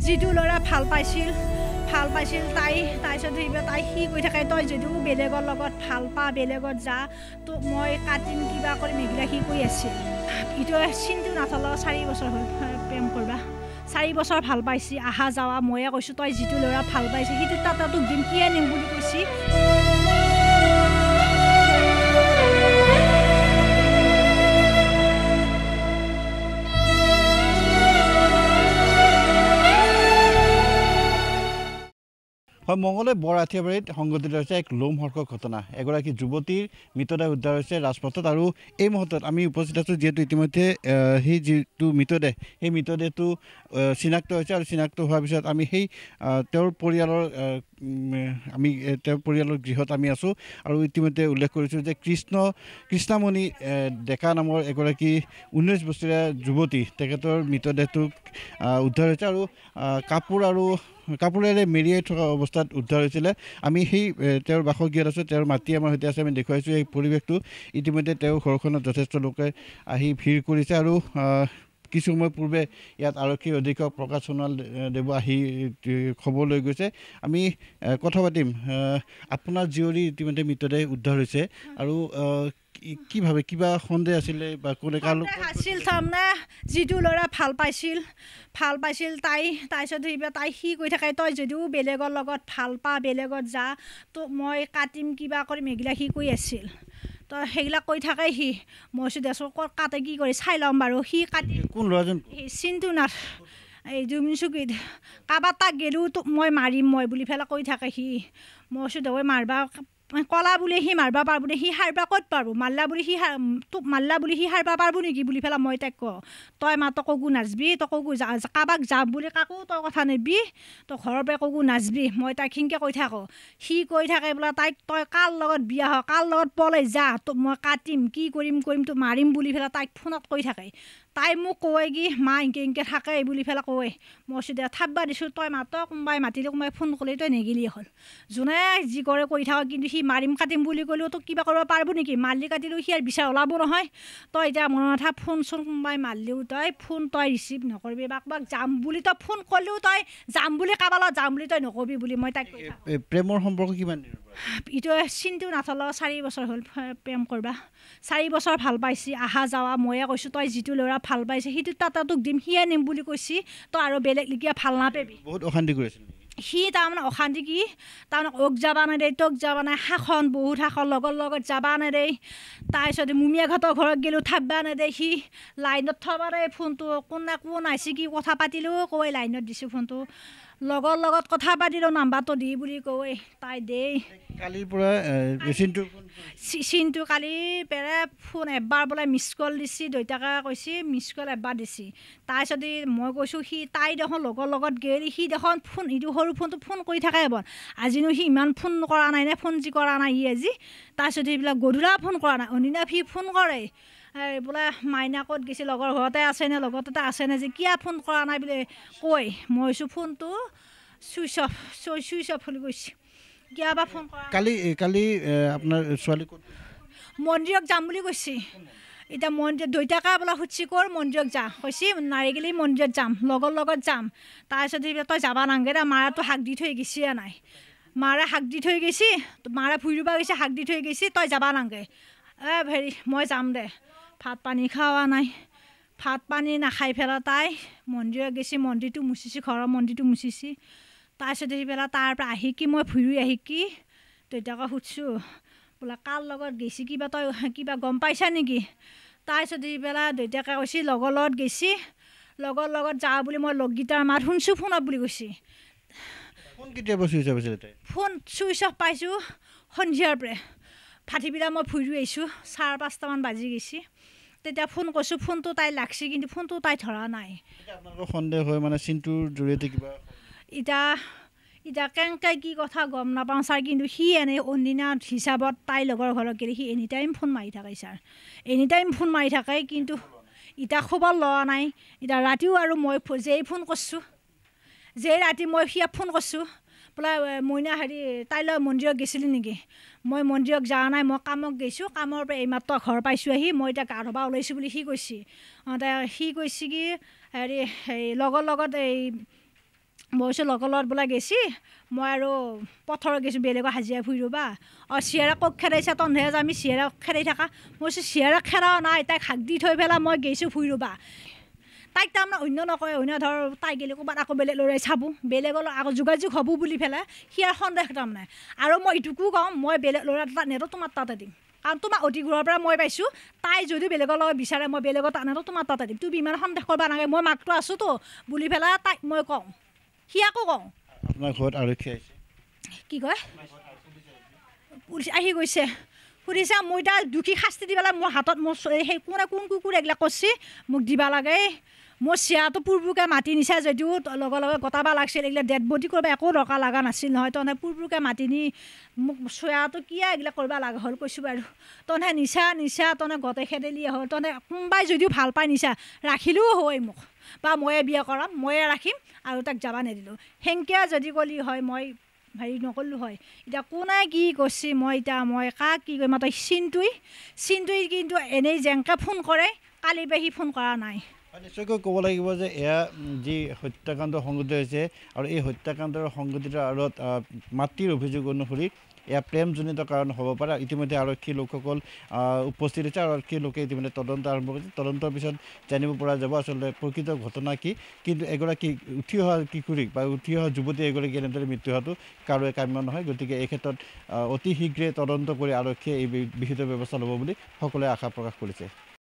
যিটো ল'ৰা ভাল পাইছিল তাৰপিছত তাই সি কৈ থাকে তই যদিও বেলেগৰ লগত ভাল পা বেলেগত যা তোক মই কাটিম কিবা কৰিম এইবিলাক সি কৈ আছিল ইটো চিন্তু নাথৰ 4 বছৰ হ'ল প্ৰেম কৰবা 4 বছৰ ভাল পাইছি আহা যাৱা ময়ে কৈছোঁ তই যিটো ল'ৰা ভাল পাইছে সিটো তাত তোক দিম কি আনিম বুলি কৈছি হয় মঙ্গলে বৰাঠিয়াবাৰীত সংঘটিত হৈছে এক লোমহৰ্ষক ঘটনা এগৰাকী যুৱতীৰ মৃতদেহ উদ্ধাৰ হৈছে ৰাজপথত আৰু এই মুহূৰ্তত আমি উপস্থিত আছোঁ যিহেতু ইতিমধ্যে সেই যিটো মৃতদেহ সেই মৃতদেহটো চিনাক্ত হৈছে আৰু চিনাক্ত হোৱাৰ পিছত আমি সেই তেওঁৰ পৰিয়ালৰ গৃহত আমি আছোঁ আৰু ইতিমধ্যে উল্লেখ কৰিছোঁ যে কৃষ্ণামণি ডেকা নামৰ এগৰাকী 19 বছৰীয়া যুৱতী তেখেতৰ মৃতদেহটো উদ্ধাৰ হৈছে আৰু কাপোৰেৰে মেৰিয়াই থকা অৱস্থাত উদ্ধাৰ হৈছিলে আমি সেই তেওঁৰ বাসগৃহত আছোঁ তেওঁৰ মাতৃ আমাৰ সৈতে আছে আমি দেখুৱাইছোঁ এই পৰিৱেশটো ইতিমধ্যে তেওঁৰ ঘৰখনত যথেষ্ট লোকে আহি ভিৰ কৰিছে আৰু কিছু সময় পূৰ্বে ইয়াত আৰক্ষী অধীক্ষক প্ৰকাশ সোণোৱাল দেৱ আহি খবৰ লৈ গৈছে আমি কথা পাতিম আপোনাৰ জীয়ৰী ইতিমধ্যে মৃতদেহ উদ্ধাৰ হৈছে আৰু কিভাবে কিবা সন্দেহ আছিলে বা কোনে আছিল তাৰমানে যিটো ল'ৰা ভাল পাইছিল তাৰপিছত তাই সি কৈ থাকে তই যদিও বেলেগৰ লগত ভাল পা বেলেগত যা তোক মই কাটিম কিবা কৰিম এইবিলাক সি কৈ আছিল তো সেইবিলাক কৈ থাকে সি মই কৈছোঁ দেচোন ক'ত কাটে কি কৰি চাই ল'ম বাৰু সি কাটি কোন ল'ৰাজন চিন্তু নাথ এই জুমিনচুকীত কাৰোবাৰ তাক গেলোঁ তোক মই মাৰিম মই বুলি পেলাই কৈ থাকে সি মই কৈছোঁ দে মাৰবা কলা বুলি সি মাৰবা পাৰব নে সি হাৰবা ক'ত পাৰব তোক মাৰলা বুলি সি হাৰবা পাৰব নেকি বুলি পেলাই মই তাইক কওঁ তই মাত্ৰ কগু নাচবি তই কগু কাৰোবাক যাম বুলি কাকো তই কথা নিবি তই ঘৰৰ পৰা কগু নাচবি মই তাইক সিনকে কৈ থাকোঁ সি কৈ থাকে বোলে তাইক তই কাৰ লগত বিয়া হ কাৰ লগত পলাই যা তোক মই কাটিম কি কৰিম তোক মাৰিম বুলি পেলাই তাইক ফোনত কৈ থাকে তাই মোক কয় কি মা ইনকে থাকে বুলি পেলাই কয় মই কৈছোঁ দে থাকবা দিছোঁ তই মাত্ৰ কোনোবাই মাতিলে কোনোবাই ফোন কৰিলে তই নেগিলি হ'ল যোনে যি কৰে কৈ থাক কিন্তু সি মাৰিম কাটিম বুলি ক'লেও তোক কিবা কৰিব পাৰিব নেকি মাৰলি কাটিলেও সি আৰু বিচাৰ ওলাব নহয় তই এতিয়া মনৰ কথা ফোন চোন কোনোবাই মাৰলিও তই ৰিচিভ নকৰিবি বা কাৰোবাক যাম বুলি তই ফোন কৰিলেও তই যাম বুলি কাৰোবাৰ লগত যাম বুলি তই নকবি বুলি মই তাইক প্ৰেমৰ সম্পৰ্ক কিমান ইটো চিন্তু নাথৰ 4 বছৰ হ'ল প্ৰেম কৰবা 4 বছৰ ভাল পাইছি আহা যাৱা ময়ে কৈছোঁ তই যিটো ল'ৰা ভাল পাইছে সিটো তাত তোক দিম সি আনিম বুলি কৈছি তই আৰু বেলেগ লিখিয়া ভাল নাপাবি বহুত অশান্তি কৰিছিল সি তাৰমানে অশান্তি কি তাৰমানে অক যাবা নেদেই তোক যাবা নাই শাসন বহুত শাসন লগৰ লগত যাবা নেদেই তাৰপিছত মুমিয়াঘাটৰ ঘৰত গ'লেও থাকবা নেদেই সি লাইনত থবা দেই ফোনটো কোন আহিছে কি কথা পাতিলেও কৈ লাইনত দিছোঁ ফোনটো লগৰ লগত কথা পাতিলেও নাম্বাৰটো দি বুলি কয় তাই দেই কালিৰ পৰা চিন্তু কালিৰ পৰা ফোন এবাৰ বোলে মিছ কল দিছি দেউতাকে কৈছে মিছ কল এবাৰ দিছি তাৰপিছত মই কৈছোঁ সি তাই দেখোন লগৰ লগত গেলি সি দেখোন ফোন ইটো সৰু ফোনটো ফোন কৰি থাকে এবাৰ আজিনো সি ইমান ফোন কৰা নাই নে ফোন যি কৰা নাই সি আজি তাৰপিছত সেইবিলাক গধূলা ফোন কৰা নাই অনিনা সি ফোন কৰে বোলে মাইনা ক'ত গৈছে লগৰ ঘৰতে আছেনে লগতে আছেনে যে কিয় ফোন কৰা নাই বুলি কৈ মই কৈছোঁ ফোনটো চুইচ অফ বুলি কৈছে কিয় বা ফোন কৰা কালি আপোনাৰ ছোৱালী ক'ত মন্দিৰত যাম বুলি কৈছে এতিয়া মন্দিৰত দেউতাকে বোলে সুধছি ক'ৰ মন্দিৰত যা কৈছে নাৰিকলি মন্দিৰত যাম লগৰ লগত যাম তাৰপিছত তই যাবা নালাগে দে মাৰাটো শাক দি থৈ গৈছে নাই মাৰে শাক দি থৈ গৈছে মাৰে ফুৰিব গৈছে শাক দি থৈ গৈছে তই যাবা নালাগে মই যাম দে ভাত পানী খোৱা নাই ভাত পানী নাখাই পেলাই তাই মন্দিৰত গৈছে মন্দিৰটো মুচিছে ঘৰৰ মন্দিৰটো মুচিছে তাৰপিছত পেলাই তাৰ পৰা আহি কি মই ফুৰি আহি কি দেউতাকে সুধছোঁ বোলে কাৰ লগত গৈছে কিবা তই কিবা গম পাইছা নেকি তাৰপিছত পেলাই দেউতাকে কৈছে লগৰ লগত গৈছে লগৰ লগত যা বুলি মই লগগীটাৰ মাত শুনছোঁ ফোনত বুলি কৈছে ফোন চুইচ অফ পাইছোঁ সন্ধিয়াৰ পৰা ভাটিবেলা মই ফুৰি আহিছোঁ 5:30মান বাজি গৈছে তেতিয়া ফোন কৰিছোঁ ফোনটো তাই লাগছে কিন্তু ফোনটো তাই ধৰা নাই সন্দেহ হয় মানে চিন্তুৰ জৰিয়তে কিবা এতিয়া কেনেকৈ কি কথা গম নাপাওঁ ছাৰ কিন্তু সি এনেই অন্যদিনা হিচাপত তাইৰ লগৰ ঘৰত গ'লে সি এনি টাইম ফোন মাৰি থাকে ছাৰ এনি টাইম ফোন মাৰি থাকে কিন্তু এতিয়া খবৰ লোৱা নাই এতিয়া ৰাতিও আৰু মই যেই ফোন কৰিছোঁ যেই ৰাতি মই সিয়াক ফোন কৰিছোঁ বোলে মইনা তাইলৈ মন্দিৰত গৈছিলি নেকি মই মন্দিৰত যোৱা নাই মই কামত গৈছোঁ কামৰ পৰা এইমাত্ৰ ঘৰ পাইছোঁ আহি মই এতিয়া গা ধুবা ওলাইছোঁ বুলি সি কৈছে সি কৈছে কি লগৰ লগত মই কৈছোঁ লগৰ লগত বোলে গেছি মই আৰু পথাৰত গৈছোঁ বেলেগৰ হাজিৰা ফুৰি ৰ'বা চিয়াৰা ক'ত খেদাইছা তন্ধে আমি চিয়াৰা খেদাই থাকা মই কৈছোঁ চিয়াৰা খেদাও নাই তাইক হাক দি থৈ পেলাই মই গৈছোঁ ফুৰি ৰ'বা তাইক তাৰমানে অন্য নকয় অন্য ধৰ তাই গ'লে ক'ৰবাত আকৌ বেলেগ ল'ৰাই চাব বেলেগৰ আকৌ যোগাযোগ হ'ব বুলি পেলাই সিয়াৰ সন্দেহ তাৰমানে আৰু মই ইটোকো কওঁ মই বেলেগ ল'ৰা তাত নেদো তোমাৰ তাতে দিম কাৰণ তোমাৰ অতিঘূৰৰ পৰা মই পাইছোঁ তাই যদি বেলেগৰ লগত বিচাৰে মই বেলেগৰ তাত নেদো তোমাৰ তাতে দিম তুমি ইমান সন্দেহ কৰিব নালাগে মই মাকটো আছোঁতো বুলি পেলাই তাইক মই কওঁ সিয়াকো কওঁ আপোনাৰ ঘৰত আৰক্ষী আহিছে কি কয় পুলিচ আহি গৈছে সুধিছে মই এতিয়া দুখী শাস্তি দি পেলাই মোৰ হাতত মোৰ সেই কোনে কোন কুকুৰ এইবিলাক কৰিছে মোক দিবা লাগে মোৰ চিয়াটো পূৰ্বকে মাতি নিছা যদিও লগে লগে গটাব লাগিছিল এইবিলাক ডেড বডি কৰিব একো দৰকাৰ লগা নাছিল নহয় তহঁতে পূৰ্বকে মাতি নি মোক চোৱাটো কিয় এইবিলাক কৰিব লগা হ'ল কৈছোঁ বাৰু তহঁতে নিচা তহঁতে গোটেই খেদেলিয়ে হ'ল তহঁতে কোনোবাই যদিও ভাল পাই নিচা ৰাখিলেও হয় মোক বা ময়ে বিয়া কৰাম ময়ে ৰাখিম আৰু তাক যাব নিদিলোঁ সেনেকৈ যদি ক'লি হয় মই হেৰি নকৰিলোঁ হয় এতিয়া কোনে কি কৰিছে মই কাক কি কৰিম তই চিন্তুই কিন্তু এনেই যেনেকৈ ফোন কৰে কালি সি ফোন কৰা নাই নিশ্চয়কৈ ক'ব লাগিব যে এয়া যি হত্যাকাণ্ড সংঘটিত হৈছে আৰু এই হত্যাকাণ্ডৰ সংঘটিত আঁৰত মাতৃৰ অভিযোগ অনুসৰি এয়া প্ৰেমজনিত কাৰণ হ'ব পাৰে ইতিমধ্যে আৰক্ষী লোকসকল উপস্থিত হৈছে আৰক্ষী লোকে ইতিমধ্যে তদন্ত আৰম্ভ কৰিছে তদন্তৰ পিছত জানিব পৰা যাব আচলতে প্ৰকৃত ঘটনা কি কিন্তু এগৰাকী উঠি অহা কিশোৰীক বা উঠি অহা যুৱতী এগৰাকী এনেদৰে মৃত্যু হোৱাটো কাৰোৱে কাম্য নহয় গতিকে এই ক্ষেত্ৰত অতি শীঘ্ৰে তদন্ত কৰি আৰক্ষীয়ে এই বিহিত ব্যৱস্থা ল'ব বুলি সকলোৱে আশা প্ৰকাশ কৰিছে